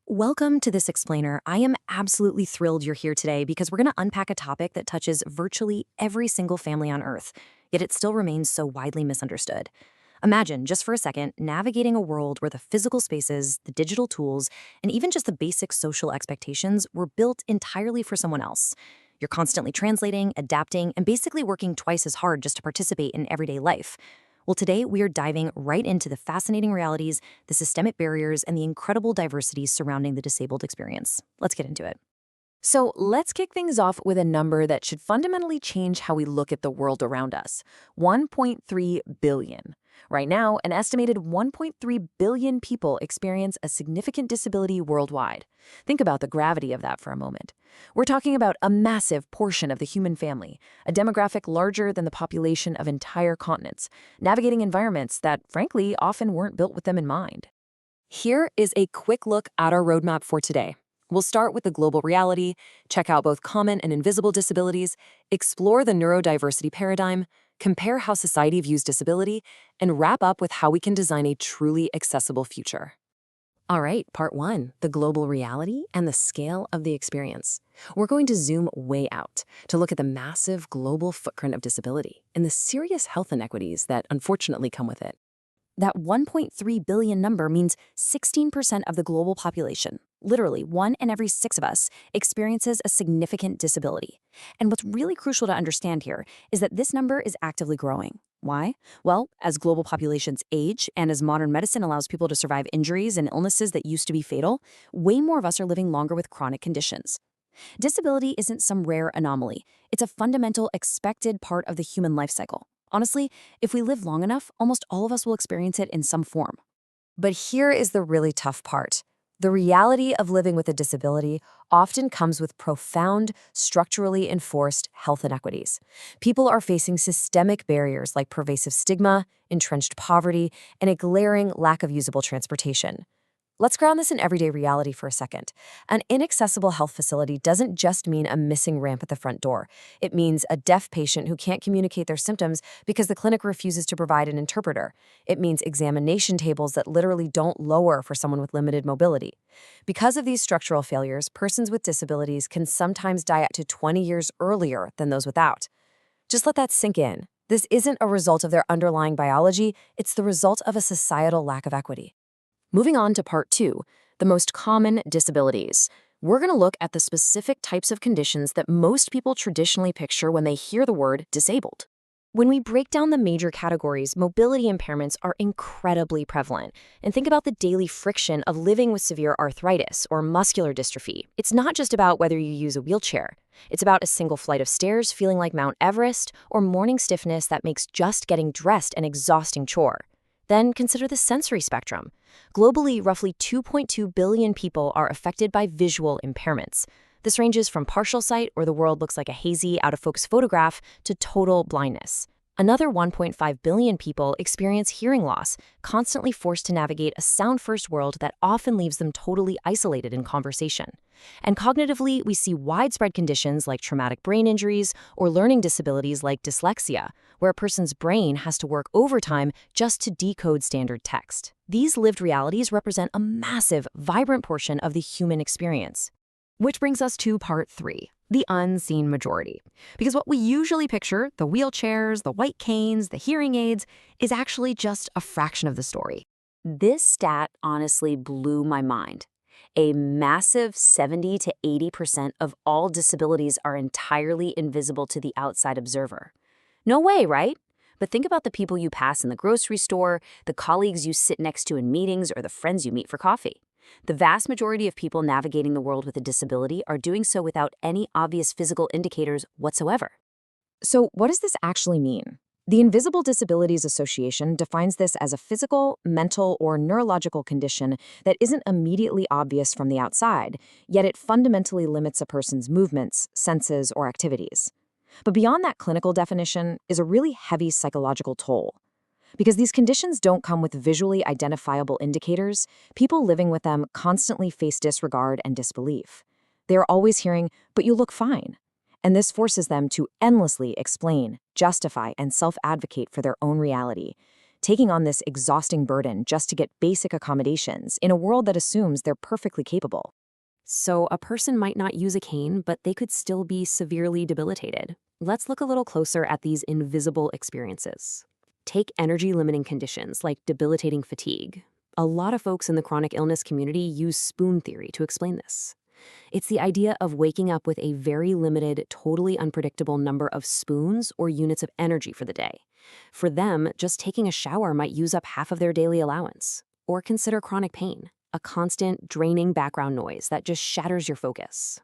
Welcome to This Explainer. I am absolutely thrilled you're here today because we're going to unpack a topic that touches virtually every single family on Earth, yet it still remains so widely misunderstood. Imagine, just for a second, navigating a world where the physical spaces, the digital tools, and even just the basic social expectations were built entirely for someone else. You're constantly translating, adapting, and basically working twice as hard just to participate in everyday life. Well, today we are diving right into the fascinating realities, the systemic barriers, and the incredible diversity surrounding the disabled experience. Let's get into it. So let's kick things off with a number that should fundamentally change how we look at the world around us. 1.3 billion. Right now, an estimated 1.3 billion people experience a significant disability worldwide. Think about the gravity of that for a moment. We're talking about a massive portion of the human family, a demographic larger than the population of entire continents, navigating environments that, frankly, often weren't built with them in mind. Here is a quick look at our roadmap for today. We'll start with the global reality, check out both common and invisible disabilities, explore the neurodiversity paradigm, compare how society views disability, and wrap up with how we can design a truly accessible future. All right, part one, the global reality and the scale of the experience. We're going to zoom way out to look at the massive global footprint of disability and the serious health inequities that unfortunately come with it. That 1.3 billion number means 16% of the global population, literally 1 in every 6 of us, experiences a significant disability. And what's really crucial to understand here is that this number is actively growing. Why? Well, as global populations age and as modern medicine allows people to survive injuries and illnesses that used to be fatal, way more of us are living longer with chronic conditions. Disability isn't some rare anomaly. It's a fundamental, expected part of the human life cycle. Honestly, if we live long enough, almost all of us will experience it in some form. But here is the really tough part. The reality of living with a disability often comes with profound, structurally enforced health inequities. People are facing systemic barriers like pervasive stigma, entrenched poverty, and a glaring lack of usable transportation. Let's ground this in everyday reality for a second. An inaccessible health facility doesn't just mean a missing ramp at the front door. It means a deaf patient who can't communicate their symptoms because the clinic refuses to provide an interpreter. It means examination tables that literally don't lower for someone with limited mobility. Because of these structural failures, persons with disabilities can sometimes die up to 20 years earlier than those without. Just let that sink in. This isn't a result of their underlying biology, it's the result of a societal lack of equity. Moving on to part two, the most common disabilities. We're going to look at the specific types of conditions that most people traditionally picture when they hear the word disabled. When we break down the major categories, mobility impairments are incredibly prevalent. And think about the daily friction of living with severe arthritis or muscular dystrophy. It's not just about whether you use a wheelchair. It's about a single flight of stairs feeling like Mount Everest or morning stiffness that makes just getting dressed an exhausting chore. Then consider the sensory spectrum. Globally, roughly 2.2 billion people are affected by visual impairments. This ranges from partial sight, where the world looks like a hazy, out-of-focus photograph, to total blindness. Another 1.5 billion people experience hearing loss, constantly forced to navigate a sound-first world that often leaves them totally isolated in conversation. And cognitively, we see widespread conditions like traumatic brain injuries or learning disabilities like dyslexia, where a person's brain has to work overtime just to decode standard text. These lived realities represent a massive, vibrant portion of the human experience. Which brings us to part three, the unseen majority. Because what we usually picture, the wheelchairs, the white canes, the hearing aids, is actually just a fraction of the story. This stat honestly blew my mind. A massive 70 to 80% of all disabilities are entirely invisible to the outside observer. No way, right? But think about the people you pass in the grocery store, the colleagues you sit next to in meetings, or the friends you meet for coffee. The vast majority of people navigating the world with a disability are doing so without any obvious physical indicators whatsoever. So what does this actually mean? The Invisible Disabilities Association defines this as a physical, mental, or neurological condition that isn't immediately obvious from the outside, yet it fundamentally limits a person's movements, senses, or activities. But beyond that clinical definition is a really heavy psychological toll. Because these conditions don't come with visually identifiable indicators, people living with them constantly face disregard and disbelief. They are always hearing, "But you look fine." And this forces them to endlessly explain, justify, and self-advocate for their own reality. taking on this exhausting burden just to get basic accommodations in a world that assumes they're perfectly capable. So a person might not use a cane, but they could still be severely debilitated. Let's look a little closer at these invisible experiences. Take energy-limiting conditions like debilitating fatigue. A lot of folks in the chronic illness community use spoon theory to explain this. It's the idea of waking up with a very limited, totally unpredictable number of spoons or units of energy for the day. For them, just taking a shower might use up half of their daily allowance. Or consider chronic pain, a constant, draining background noise that just shatters your focus.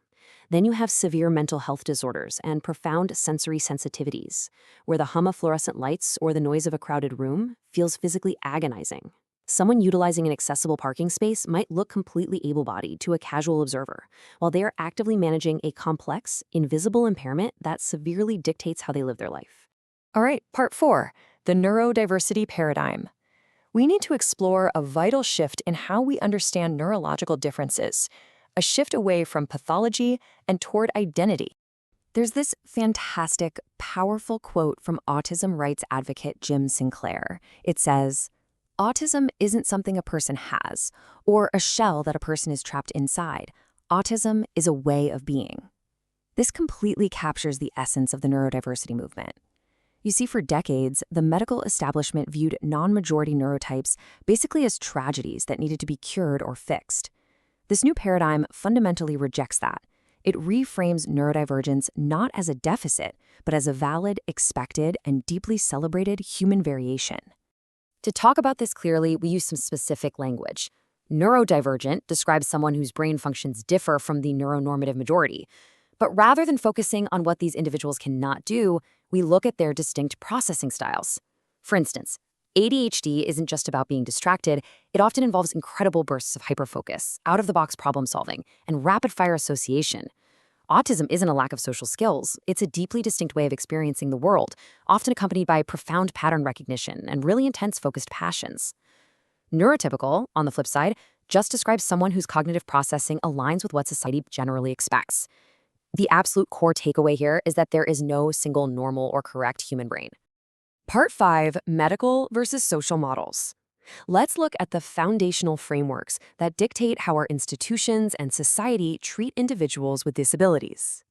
Then you have severe mental health disorders and profound sensory sensitivities, where the hum of fluorescent lights or the noise of a crowded room feels physically agonizing. Someone utilizing an accessible parking space might look completely able-bodied to a casual observer, while they are actively managing a complex, invisible impairment that severely dictates how they live their life. All right, part 4, the neurodiversity paradigm. We need to explore a vital shift in how we understand neurological differences, a shift away from pathology and toward identity. There's this fantastic, powerful quote from autism rights advocate Jim Sinclair. It says, "Autism isn't something a person has, or a shell that a person is trapped inside. Autism is a way of being." This completely captures the essence of the neurodiversity movement. You see, for decades, the medical establishment viewed non-majority neurotypes basically as tragedies that needed to be cured or fixed. This new paradigm fundamentally rejects that. It reframes neurodivergence not as a deficit, but as a valid, expected, and deeply celebrated human variation. To talk about this clearly, we use some specific language. Neurodivergent describes someone whose brain functions differ from the neuronormative majority. But rather than focusing on what these individuals cannot do, we look at their distinct processing styles. For instance, ADHD isn't just about being distracted. It often involves incredible bursts of hyperfocus, out-of-the-box problem solving, and rapid-fire association. Autism isn't a lack of social skills. It's a deeply distinct way of experiencing the world, often accompanied by profound pattern recognition and really intense focused passions. Neurotypical, on the flip side, just describes someone whose cognitive processing aligns with what society generally expects. The absolute core takeaway here is that there is no single normal or correct human brain. Part 5, medical versus social models. Let's look at the foundational frameworks that dictate how our institutions and society treat individuals with disabilities.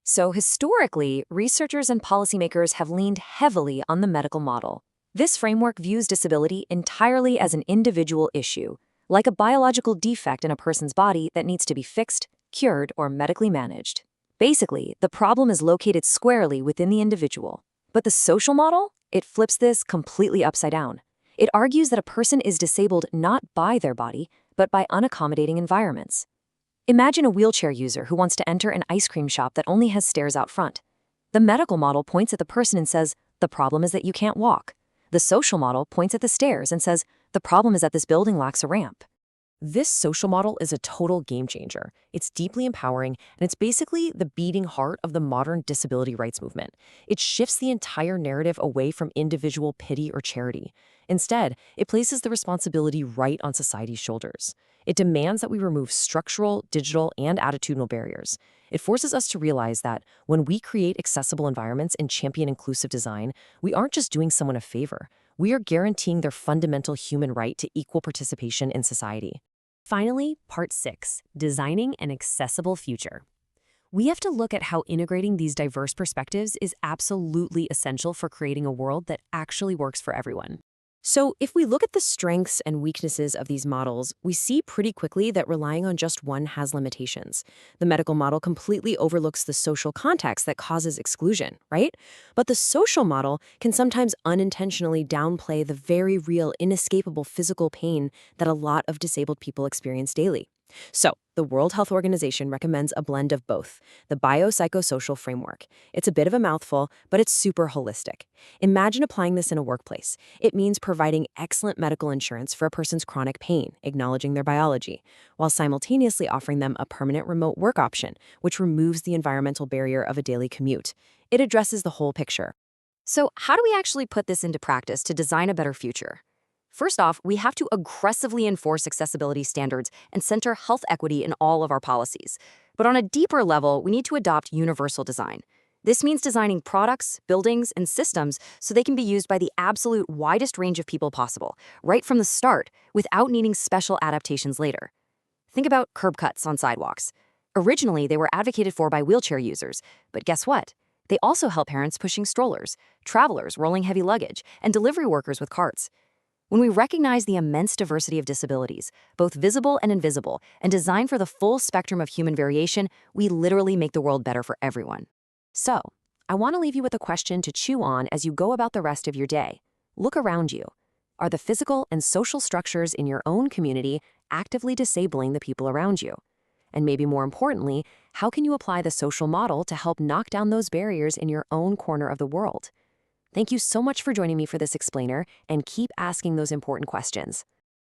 So historically, researchers and policymakers have leaned heavily on the medical model. This framework views disability entirely as an individual issue, like a biological defect in a person's body that needs to be fixed, cured, or medically managed. Basically, the problem is located squarely within the individual. But the social model? It flips this completely upside down. It argues that a person is disabled not by their body, but by unaccommodating environments. Imagine a wheelchair user who wants to enter an ice cream shop that only has stairs out front. The medical model points at the person and says, "The problem is that you can't walk." The social model points at the stairs and says, "The problem is that this building lacks a ramp." This social model is a total game changer. It's deeply empowering, and it's basically the beating heart of the modern disability rights movement. It shifts the entire narrative away from individual pity or charity. Instead, it places the responsibility right on society's shoulders. It demands that we remove structural, digital, and attitudinal barriers. It forces us to realize that when we create accessible environments and champion inclusive design, we aren't just doing someone a favor. We are guaranteeing their fundamental human right to equal participation in society. Finally, part 6, designing an accessible future. We have to look at how integrating these diverse perspectives is absolutely essential for creating a world that actually works for everyone. So if we look at the strengths and weaknesses of these models, we see pretty quickly that relying on just one has limitations. The medical model completely overlooks the social context that causes exclusion, right? But the social model can sometimes unintentionally downplay the very real, inescapable physical pain that a lot of disabled people experience daily. So, the World Health Organization recommends a blend of both, the biopsychosocial framework. It's a bit of a mouthful, but it's super holistic. Imagine applying this in a workplace. It means providing excellent medical insurance for a person's chronic pain, acknowledging their biology, while simultaneously offering them a permanent remote work option, which removes the environmental barrier of a daily commute. It addresses the whole picture. So, how do we actually put this into practice to design a better future? First off, we have to aggressively enforce accessibility standards and center health equity in all of our policies. But on a deeper level, we need to adopt universal design. This means designing products, buildings, and systems so they can be used by the absolute widest range of people possible, right from the start, without needing special adaptations later. Think about curb cuts on sidewalks. Originally, they were advocated for by wheelchair users, but guess what? They also help parents pushing strollers, travelers rolling heavy luggage, and delivery workers with carts. When we recognize the immense diversity of disabilities, both visible and invisible, and design for the full spectrum of human variation, we literally make the world better for everyone. So, I want to leave you with a question to chew on as you go about the rest of your day. Look around you. Are the physical and social structures in your own community actively disabling the people around you? And maybe more importantly, how can you apply the social model to help knock down those barriers in your own corner of the world? Thank you so much for joining me for this explainer, and keep asking those important questions.